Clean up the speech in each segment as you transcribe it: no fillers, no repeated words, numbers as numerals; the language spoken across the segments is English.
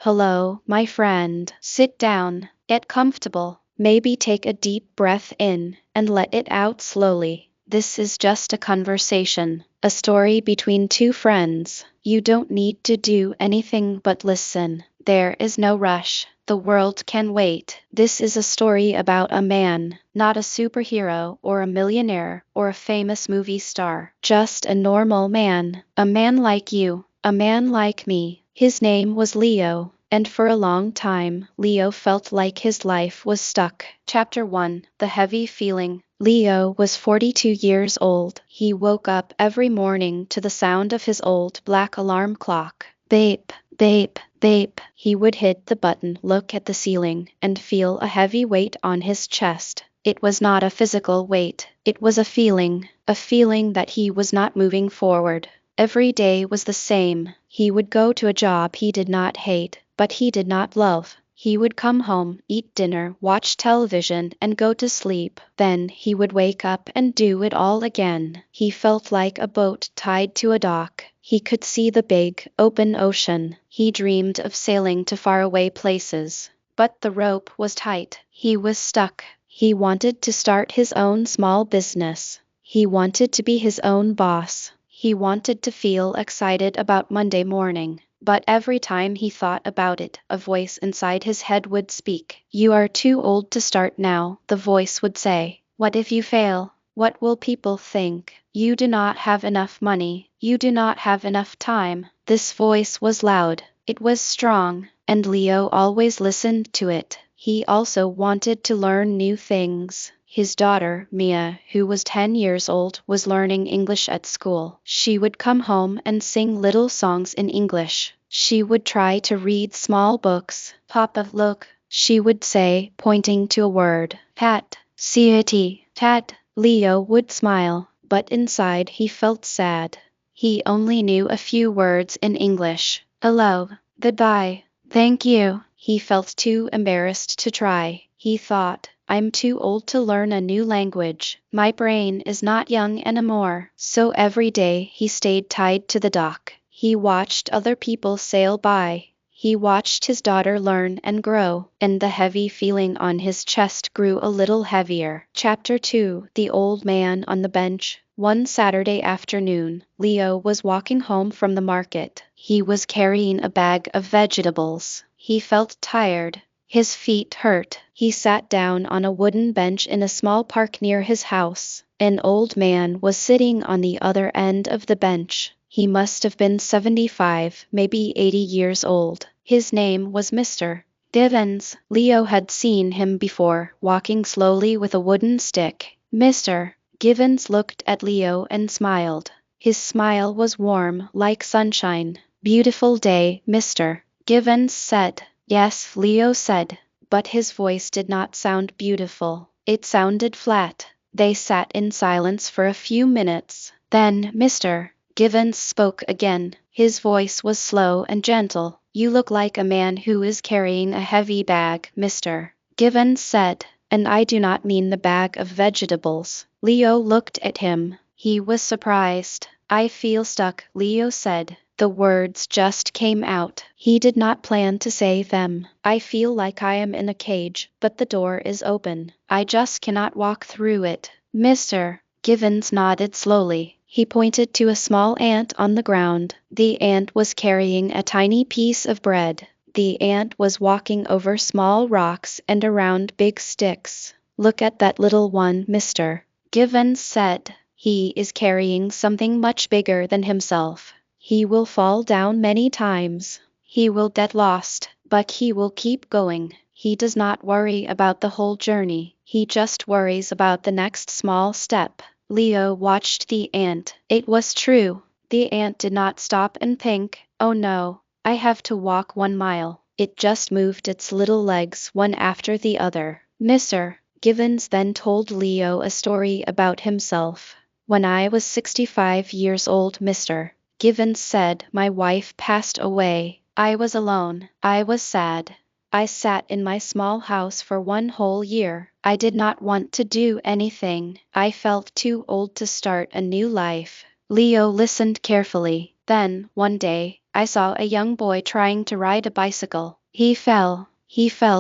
Hello, my friend. Sit down, get comfortable, maybe take a deep breath in and let it out slowly. This is just a conversation, a story between two friends. You don't need to do anything but listen. There is no rush. The world can wait. This is a story about a man, not a superhero or a millionaire or a famous movie star. Just a normal man, a man like you, a man like me. His name was Leo, and for a long time, Leo felt like his life was stuck. Chapter 1: The Heavy Feeling. Leo was 42 years old. He woke up every morning to the sound of his old black alarm clock. Beep, beep, beep. He would hit the button, look at the ceiling, and feel a heavy weight on his chest. It was not a physical weight, it was a feeling that he was not moving forward. Every day was the same. He would go to a job he did not hate, but he did not love. He would come home, eat dinner, watch television, and go to sleep. Then he would wake up and do it all again. He felt like a boat tied to a dock. He could see the big, open ocean. He dreamed of sailing to faraway places. But the rope was tight. He was stuck. He wanted to start his own small business. He wanted to be his own boss. He wanted to feel excited about Monday morning. But every time he thought about it, a voice inside his head would speak. "You are too old to start now," the voice would say. "What if you fail? What will people think? You do not have enough money. You do not have enough time." This voice was loud. It was strong, and Leo always listened to it. He also wanted to learn new things. His daughter, Mia, who was 10 years old, was learning English at school. She would come home and sing little songs in English. She would try to read small books. "Papa, look," she would say, pointing to a word. "Cat, C-A-T, cat." Leo would smile, but inside he felt sad. He only knew a few words in English. "Hello, goodbye, thank you." He felt too embarrassed to try. He thought, "I'm too old to learn a new language. My brain is not young anymore." So every day he stayed tied to the dock. He watched other people sail by. He watched his daughter learn and grow, and the heavy feeling on his chest grew a little heavier. Chapter 2: The Old Man on the Bench. One Saturday afternoon, Leo was walking home from the market. He was carrying a bag of vegetables. He felt tired. His feet hurt. He sat down on a wooden bench in a small park near his house. An old man was sitting on the other end of the bench. He must have been 75, maybe 80 years old. His name was Mr. Divens. Leo had seen him before, walking slowly with a wooden stick. Mr. Givens looked at Leo and smiled. His smile was warm, like sunshine. "Beautiful day, Mr. Givens said. "Yes," Leo said, but his voice did not sound beautiful. It sounded flat. They sat in silence for a few minutes. Then Mr. Givens spoke again. His voice was slow and gentle. "You look like a man who is carrying a heavy bag," Mr. Givens said. "And I do not mean the bag of vegetables." Leo looked at him. He was surprised. "I feel stuck," Leo said. The words just came out. He did not plan to say them. "I feel like I am in a cage, but the door is open. I just cannot walk through it." Mr. Givens nodded slowly. He pointed to a small ant on the ground. The ant was carrying a tiny piece of bread. The ant was walking over small rocks and around big sticks. "Look at that little one," Mr. Givens said. "He is carrying something much bigger than himself. He will fall down many times. He will get lost, but he will keep going. He does not worry about the whole journey. He just worries about the next small step." Leo watched the ant. It was true. The ant did not stop and think, "Oh no, I have to walk 1 mile." It just moved its little legs one after the other. Mr. Givens then told Leo a story about himself. "When I was 65 years old," Mr. Givens said, "my wife passed away. I was alone. I was sad. I sat in my small house for 1 whole year. I did not want to do anything. I felt too old to start a new life." Leo listened carefully. Then, one day, I saw a young boy trying to ride a bicycle. He fell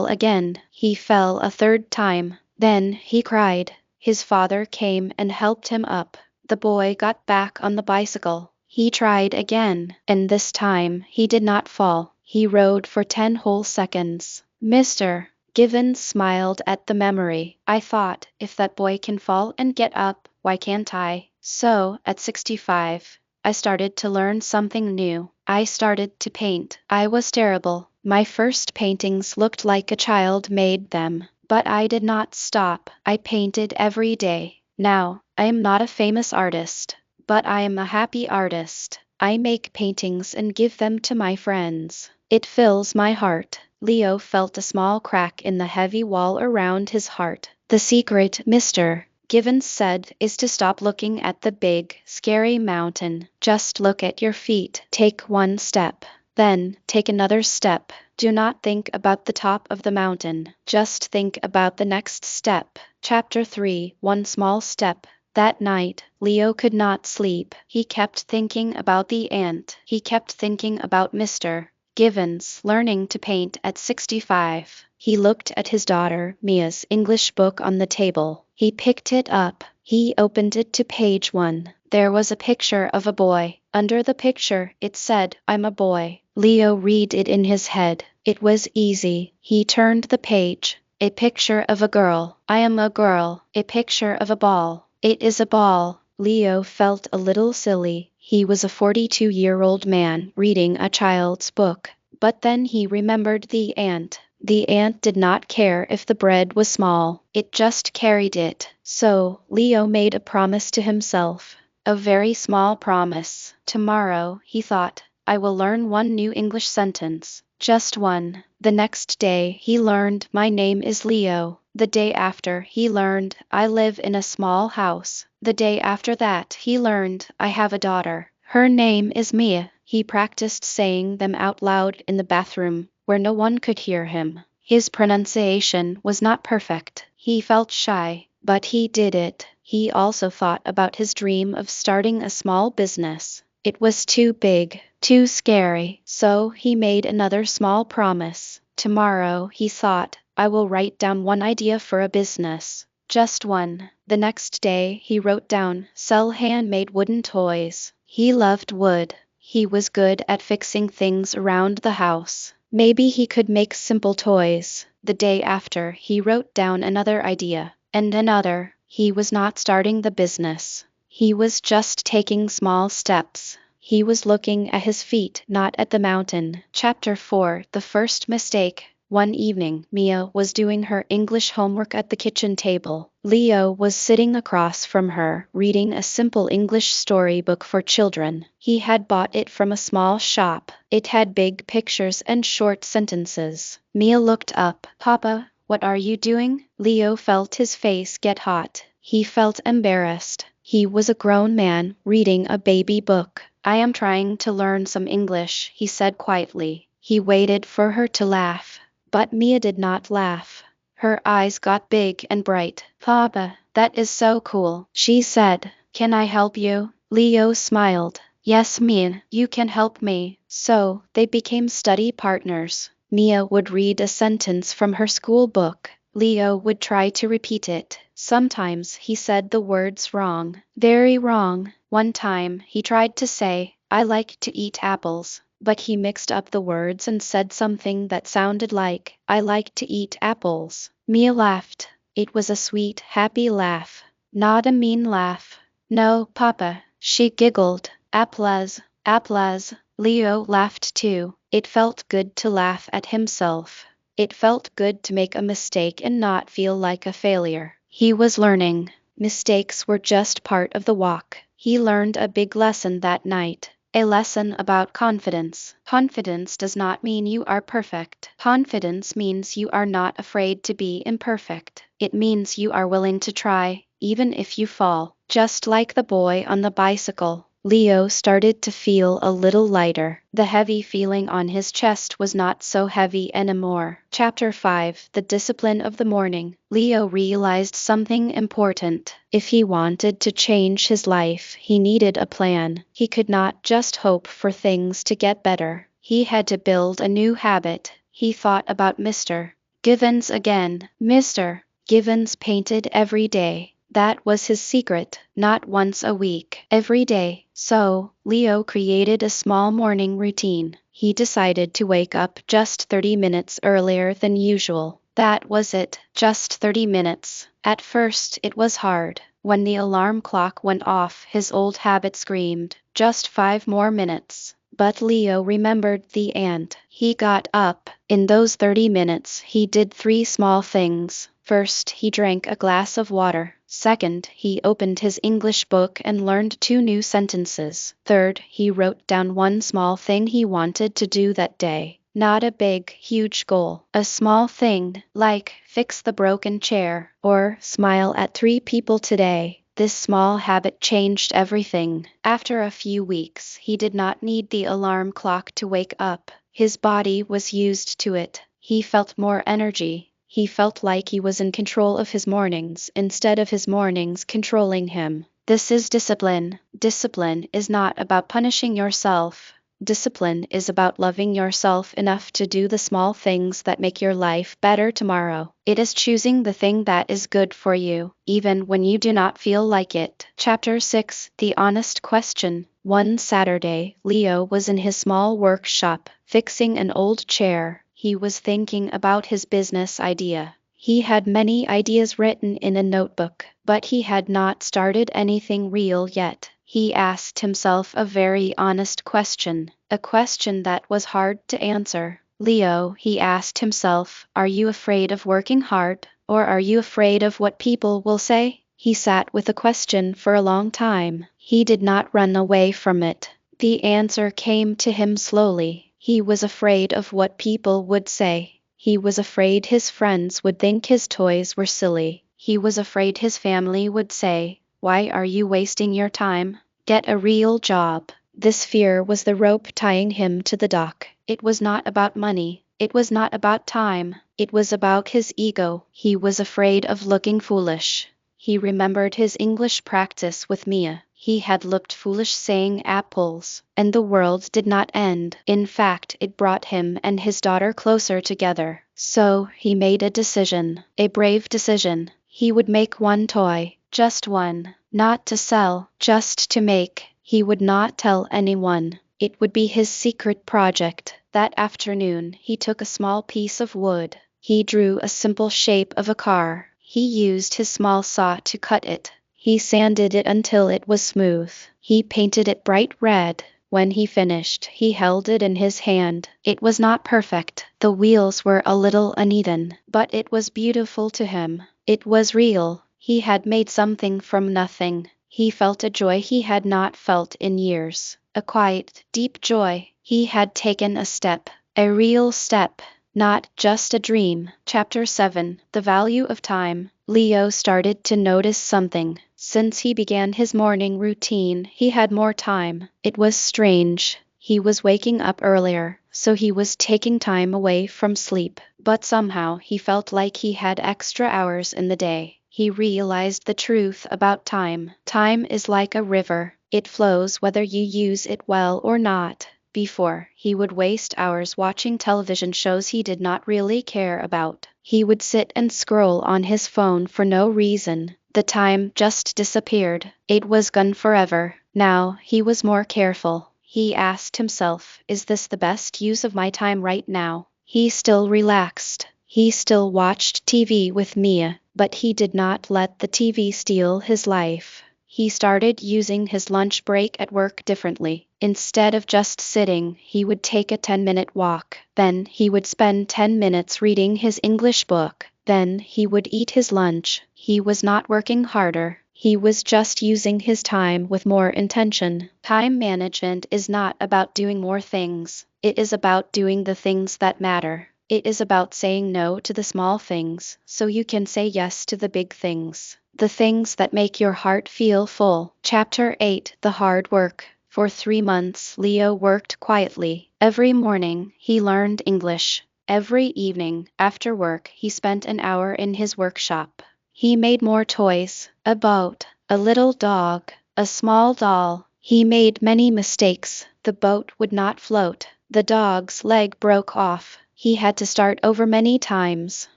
again, he fell a third time. Then he cried. His father came and helped him up. The boy got back on the bicycle. He tried again, and this time he did not fall. He rode for 10 whole seconds. Mr. Givens smiled at the memory. I thought, if that boy can fall and get up, why can't I? So, at 65, I started to learn something new. I started to paint. I was terrible. My first paintings looked like a child made them. But I did not stop. I painted every day. Now, I am not a famous artist, but I am a happy artist. I make paintings and give them to my friends. It fills my heart. Leo felt a small crack in the heavy wall around his heart. The secret, Mr. Givens said, is to stop looking at the big, scary mountain. Just look at your feet. Take one step. Then, take another step. Do not think about the top of the mountain. Just think about the next step. Chapter 3, One Small Step. That night, Leo could not sleep. He kept thinking about the ant. He kept thinking about Mr. Givens learning to paint at 65. He looked at his daughter Mia's English book on the table. He picked it up. He opened it to page 1. There was a picture of a boy. Under the picture, it said, I'm a boy. Leo read it in his head. It was easy. He turned the page. A picture of a girl. I am a girl. A picture of a ball. It is a ball. Leo felt a little silly. He was a 42-year-old man reading a child's book. But then he remembered the ant. The ant did not care if the bread was small. It just carried it. So, Leo made a promise to himself. A very small promise. Tomorrow, he thought, I will learn one new English sentence. Just one. The next day, he learned, my name is Leo. The day after, he learned, I live in a small house. The day after that, he learned, I have a daughter. Her name is Mia. He practiced saying them out loud in the bathroom, where no one could hear him. His pronunciation was not perfect. He felt shy, but he did it. He also thought about his dream of starting a small business. It was too big, too scary, so he made another small promise. Tomorrow, he thought, I will write down one idea for a business. Just one. The next day, he wrote down, sell handmade wooden toys. He loved wood. He was good at fixing things around the house. Maybe he could make simple toys. The day after, he wrote down another idea, and another. He was not starting the business. He was just taking small steps. He was looking at his feet, not at the mountain. Chapter 4, The First Mistake. One evening, Mia was doing her English homework at the kitchen table. Leo was sitting across from her, reading a simple English storybook for children. He had bought it from a small shop. It had big pictures and short sentences. Mia looked up. Papa, what are you doing? Leo felt his face get hot. He felt embarrassed. He was a grown man, reading a baby book. I am trying to learn some English, he said quietly. He waited for her to laugh. But Mia did not laugh. Her eyes got big and bright. Papa, that is so cool, she said. Can I help you? Leo smiled. Yes, Mia, you can help me. So, they became study partners. Mia would read a sentence from her school book. Leo would try to repeat it. Sometimes he said the words wrong. Very wrong. One time, he tried to say, I like to eat apples. But he mixed up the words and said something that sounded like, I like to eat apples. Mia laughed. It was a sweet, happy laugh. Not a mean laugh. No, Papa, she giggled. Apples, apples. Leo laughed too. It felt good to laugh at himself. It felt good to make a mistake and not feel like a failure. He was learning. Mistakes were just part of the walk. He learned a big lesson that night. A lesson about confidence. Confidence does not mean you are perfect. Confidence means you are not afraid to be imperfect. It means you are willing to try, even if you fall. Just like the boy on the bicycle. Leo started to feel a little lighter. The heavy feeling on his chest was not so heavy anymore. Chapter 5: The Discipline of the Morning. Leo realized something important. If he wanted to change his life, he needed a plan. He could not just hope for things to get better. He had to build a new habit. He thought about Mr. Givens again. Mr. Givens painted every day. That was his secret, not once a week, every day. So, Leo created a small morning routine. He decided to wake up just 30 minutes earlier than usual. That was it, just 30 minutes. At first, it was hard. When the alarm clock went off, his old habit screamed, "Just 5 more minutes." But Leo remembered the ant. He got up. In those 30 minutes, he did 3 small things. First, he drank a glass of water. Second, he opened his English book and learned 2 new sentences. Third, he wrote down 1 small thing he wanted to do that day. Not a big, huge goal. A small thing, like fix the broken chair, or smile at 3 people today. This small habit changed everything. After a few weeks, he did not need the alarm clock to wake up. His body was used to it. He felt more energy. He felt like he was in control of his mornings instead of his mornings controlling him. This is discipline. Discipline is not about punishing yourself. Discipline is about loving yourself enough to do the small things that make your life better tomorrow. It is choosing the thing that is good for you, even when you do not feel like it. Chapter 6: The Honest Question. One Saturday, Leo was in his small workshop, fixing an old chair. He was thinking about his business idea. He had many ideas written in a notebook, but he had not started anything real yet. He asked himself a very honest question, a question that was hard to answer. Leo, he asked himself, are you afraid of working hard, or are you afraid of what people will say? He sat with the question for a long time. He did not run away from it. The answer came to him slowly. He was afraid of what people would say. He was afraid his friends would think his toys were silly. He was afraid his family would say, "Why are you wasting your time? Get a real job." This fear was the rope tying him to the dock. It was not about money. It was not about time. It was about his ego. He was afraid of looking foolish. He remembered his English practice with Mia. He had looked foolish saying apples, and the world did not end. In fact, it brought him and his daughter closer together. So, he made a decision, a brave decision. He would make 1 toy, just 1, not to sell, just to make. He would not tell anyone. It would be his secret project. That afternoon, he took a small piece of wood. He drew a simple shape of a car. He used his small saw to cut it. He sanded it until it was smooth. He painted it bright red. When he finished, he held it in his hand. It was not perfect. The wheels were a little uneven, but it was beautiful to him. It was real. He had made something from nothing. He felt a joy he had not felt in years. A quiet, deep joy. He had taken a step, a real step, not just a dream. Chapter 7: The Value of Time. Leo started to notice something. Since he began his morning routine, he had more time. It was strange. He was waking up earlier, so he was taking time away from sleep. But somehow he felt like he had extra hours in the day. He realized the truth about time. Time is like a river. It flows whether you use it well or not. Before, he would waste hours watching television shows he did not really care about. He would sit and scroll on his phone for no reason. The time just disappeared. It was gone forever. Now, he was more careful. He asked himself, is this the best use of my time right now? He still relaxed. He still watched TV with Mia, but he did not let the TV steal his life. He started using his lunch break at work differently. Instead of just sitting, he would take a 10-minute walk. Then he would spend 10 minutes reading his English book. Then he would eat his lunch. He was not working harder. He was just using his time with more intention. Time management is not about doing more things. It is about doing the things that matter. It is about saying no to the small things so you can say yes to the big things. The things that make your heart feel full. Chapter 8, The Hard Work. For 3 months, Leo worked quietly. Every morning, he learned English. Every evening, after work, he spent an hour in his workshop. He made more toys, a boat, a little dog, a small doll. He made many mistakes. The boat would not float. The dog's leg broke off. He had to start over many times.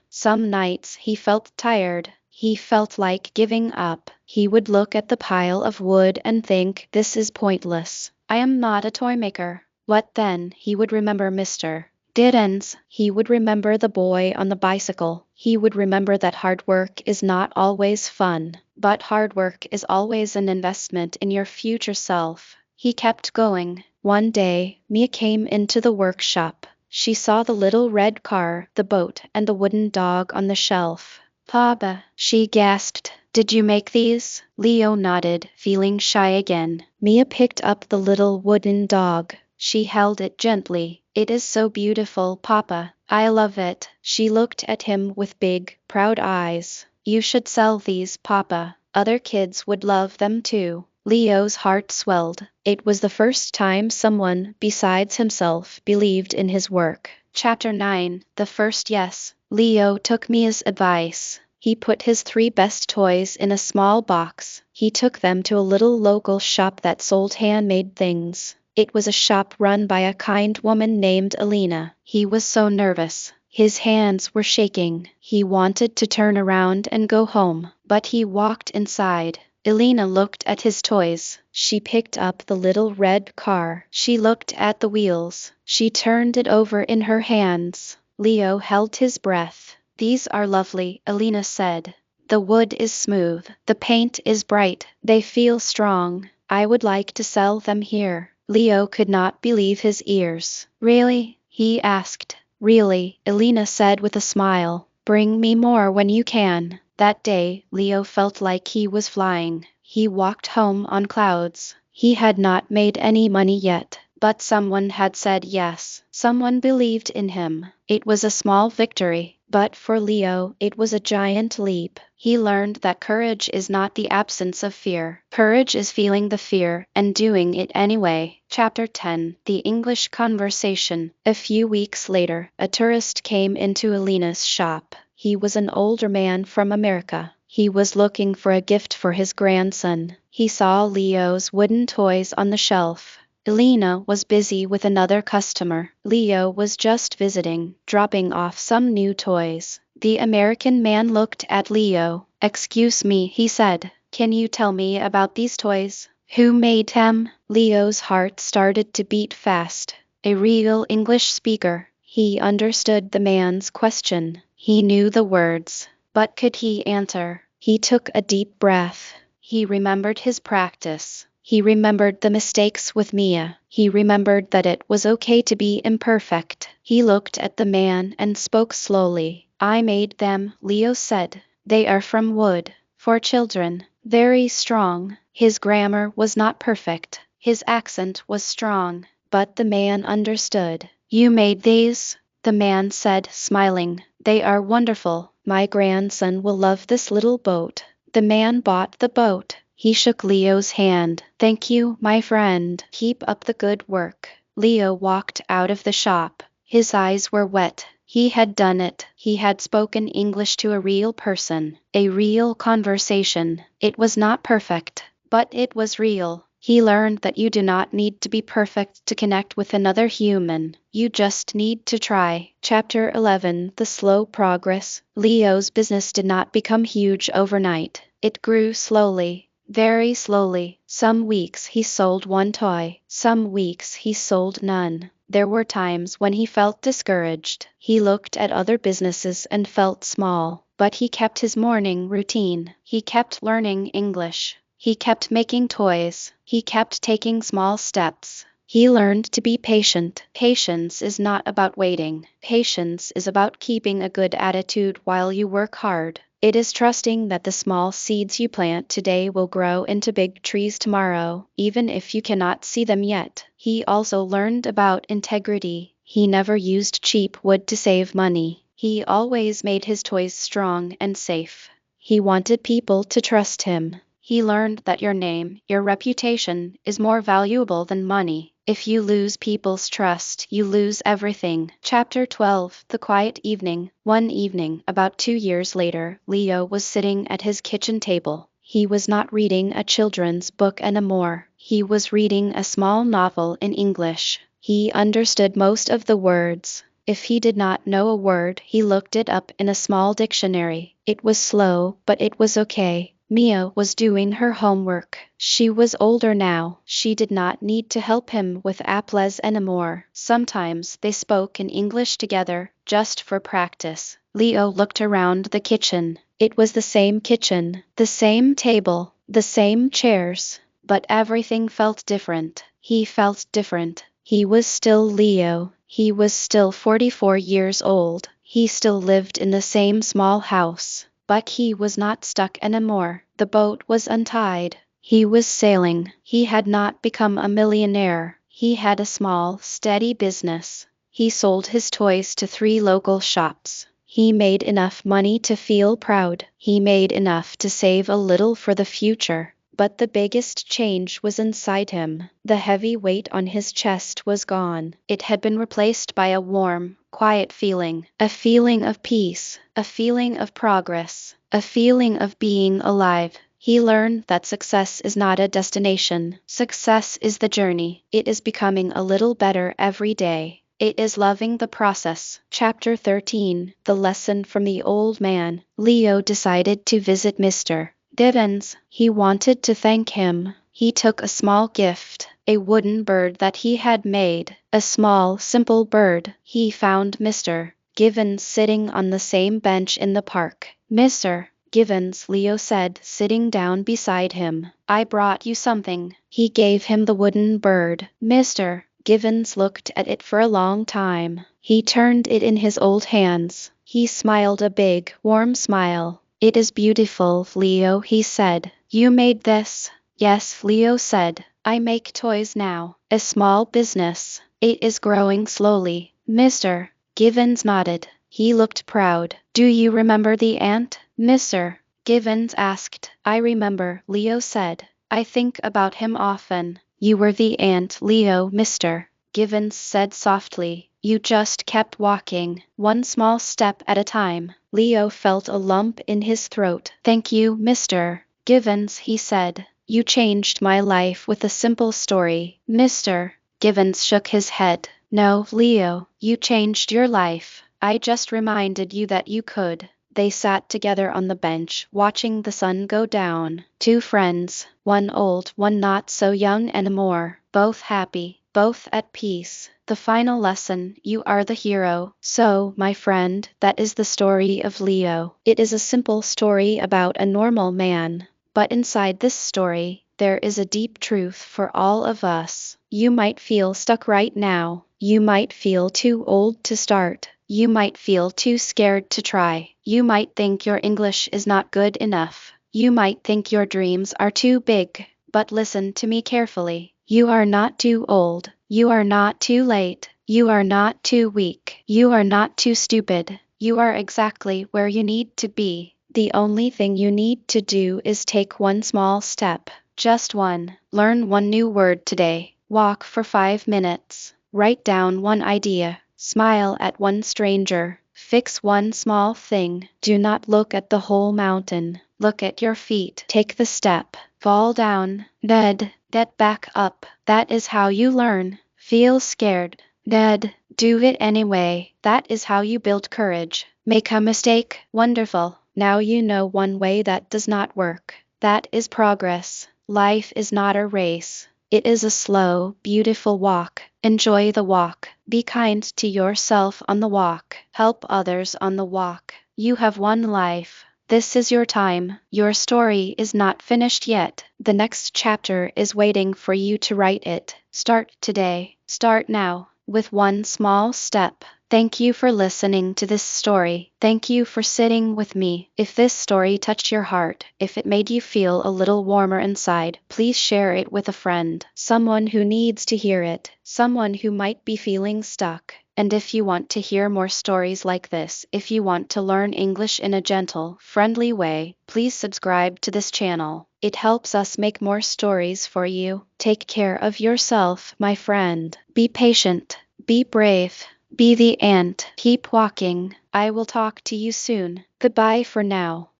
Some nights he felt tired. He felt like giving up. He would look at the pile of wood and think, this is pointless. I am not a toy maker. What then? He would remember Mr. Diddens. He would remember the boy on the bicycle. He would remember that hard work is not always fun, but hard work is always an investment in your future self. He kept going. One day, Mia came into the workshop. She saw the little red car, the boat, and the wooden dog on the shelf. Papa, she gasped, did you make these? Leo nodded, feeling shy again. Mia picked up the little wooden dog. She held it gently. It is so beautiful, Papa. I love it. She looked at him with big, proud eyes. You should sell these, Papa. Other kids would love them too. Leo's heart swelled. It was the first time someone besides himself believed in his work. Chapter 9, The First Yes. Leo took Mia's advice. He put his 3 best toys in a small box. He took them to a little local shop that sold handmade things. It was a shop run by a kind woman named Alina. He was so nervous. His hands were shaking. He wanted to turn around and go home, but he walked inside. Elena looked at his toys. She picked up the little red car. She looked at the wheels. She turned it over in her hands. Leo held his breath. These are lovely, Elena said. The wood is smooth. The paint is bright. They feel strong. I would like to sell them here. Leo could not believe his ears. Really? He asked. Really, Elena said with a smile. Bring me more when you can. That day, Leo felt like he was flying. He walked home on clouds. He had not made any money yet, but someone had said yes. Someone believed in him. It was a small victory, but for Leo, it was a giant leap. He learned that courage is not the absence of fear. Courage is feeling the fear and doing it anyway. Chapter 10, The English Conversation. A few weeks later, a tourist came into Elena's shop. He was an older man from America. He was looking for a gift for his grandson. He saw Leo's wooden toys on the shelf. Elena was busy with another customer. Leo was just visiting, dropping off some new toys. The American man looked at Leo. Excuse me, he said. Can you tell me about these toys? Who made them? Leo's heart started to beat fast. A real English speaker. He understood the man's question. He knew the words, but could he answer? He took a deep breath. He remembered his practice. He remembered the mistakes with Mia. He remembered that it was okay to be imperfect. He looked at the man and spoke slowly. I made them, Leo said. They are from wood, for children, very strong. His grammar was not perfect. His accent was strong, but the man understood. You made these? The man said, smiling. They are wonderful. My grandson will love this little boat. The man bought the boat. He shook Leo's hand. Thank you, my friend. Keep up the good work. Leo walked out of the shop. His eyes were wet. He had done it. He had spoken English to a real person. A real conversation. It was not perfect, but it was real. He learned that you do not need to be perfect to connect with another human. You just need to try. Chapter 11, The Slow Progress. Leo's business did not become huge overnight. It grew slowly. Very slowly. Some weeks he sold 1 toy. Some weeks he sold none. There were times when he felt discouraged. He looked at other businesses and felt small. But he kept his morning routine. He kept learning English. He kept making toys. He kept taking small steps. He learned to be patient. Patience is not about waiting. Patience is about keeping a good attitude while you work hard. It is trusting that the small seeds you plant today will grow into big trees tomorrow, even if you cannot see them yet. He also learned about integrity. He never used cheap wood to save money. He always made his toys strong and safe. He wanted people to trust him. He learned that your name, your reputation, is more valuable than money. If you lose people's trust, you lose everything. Chapter 12, The Quiet Evening. One evening, about 2 years later, Leo was sitting at his kitchen table. He was not reading a children's book anymore. He was reading a small novel in English. He understood most of the words. If he did not know a word, he looked it up in a small dictionary. It was slow, but it was okay. Mia was doing her homework. She was older now. She did not need to help him with applets anymore. Sometimes they spoke in English together, just for practice. Leo looked around the kitchen. It was the same kitchen, the same table, the same chairs, but everything felt different. He felt different. He was still Leo. He was still 44 years old. He still lived in the same small house. But he was not stuck anymore. The boat was untied. He was sailing. He had not become a millionaire. He had a small, steady business. He sold his toys to 3 local shops. He made enough money to feel proud. He made enough to save a little for the future. But the biggest change was inside him. The heavy weight on his chest was gone. It had been replaced by a warm, quiet feeling, a feeling of peace, a feeling of progress, a feeling of being alive. He learned that success is not a destination. Success is the journey. It is becoming a little better every day. It is loving the process. Chapter 13, The Lesson from the Old Man. Leo decided to visit Mr. Divins. He wanted to thank him. He took a small gift, a wooden bird that he had made, a small, simple bird. He found Mr. Givens sitting on the same bench in the park. Mr. Givens, Leo said, sitting down beside him. I brought you something. He gave him the wooden bird. Mr. Givens looked at it for a long time. He turned it in his old hands. He smiled a big, warm smile. It is beautiful, Leo, he said. You made this? Yes, Leo said. I make toys now. A small business. It is growing slowly. Mr. Givens nodded. He looked proud. Do you remember the ant? Mr. Givens asked. I remember, Leo said. I think about him often. You were the ant, Leo, Mr. Givens said softly. You just kept walking, one small step at a time. Leo felt a lump in his throat. Thank you, Mr. Givens, he said. You changed my life with a simple story. Mr. Givens shook his head. No, Leo, you changed your life. I just reminded you that you could. They sat together on the bench, watching the sun go down. 2 friends, one old, one not so young anymore, both happy, both at peace. The final lesson, you are the hero. So, my friend, that is the story of Leo. It is a simple story about a normal man. But inside this story, there is a deep truth for all of us. You might feel stuck right now. You might feel too old to start. You might feel too scared to try. You might think your English is not good enough. You might think your dreams are too big. But listen to me carefully. You are not too old. You are not too late. You are not too weak. You are not too stupid. You are exactly where you need to be. The only thing you need to do is take one small step. Just one. Learn one new word today. Walk for 5 minutes. Write down one idea. Smile at one stranger. Fix one small thing. Do not look at the whole mountain. Look at your feet. Take the step. Fall down. Get back up. That is how you learn. Feel scared. Do it anyway. That is how you build courage. Make a mistake. Wonderful. Now you know one way that does not work. That is progress. Life is not a race. It is a slow, beautiful walk. Enjoy the walk. Be kind to yourself on the walk. Help others on the walk. You have one life. This is your time. Your story is not finished yet. The next chapter is waiting for you to write it. Start today. Start now, with one small step. Thank you for listening to this story. Thank you for sitting with me. If this story touched your heart, if it made you feel a little warmer inside, please share it with a friend, someone who needs to hear it, someone who might be feeling stuck. And if you want to hear more stories like this, if you want to learn English in a gentle, friendly way, please subscribe to this channel. It helps us make more stories for you. Take care of yourself, my friend. Be patient. Be brave. Be the ant. Keep walking. I will talk to you soon. Goodbye for now.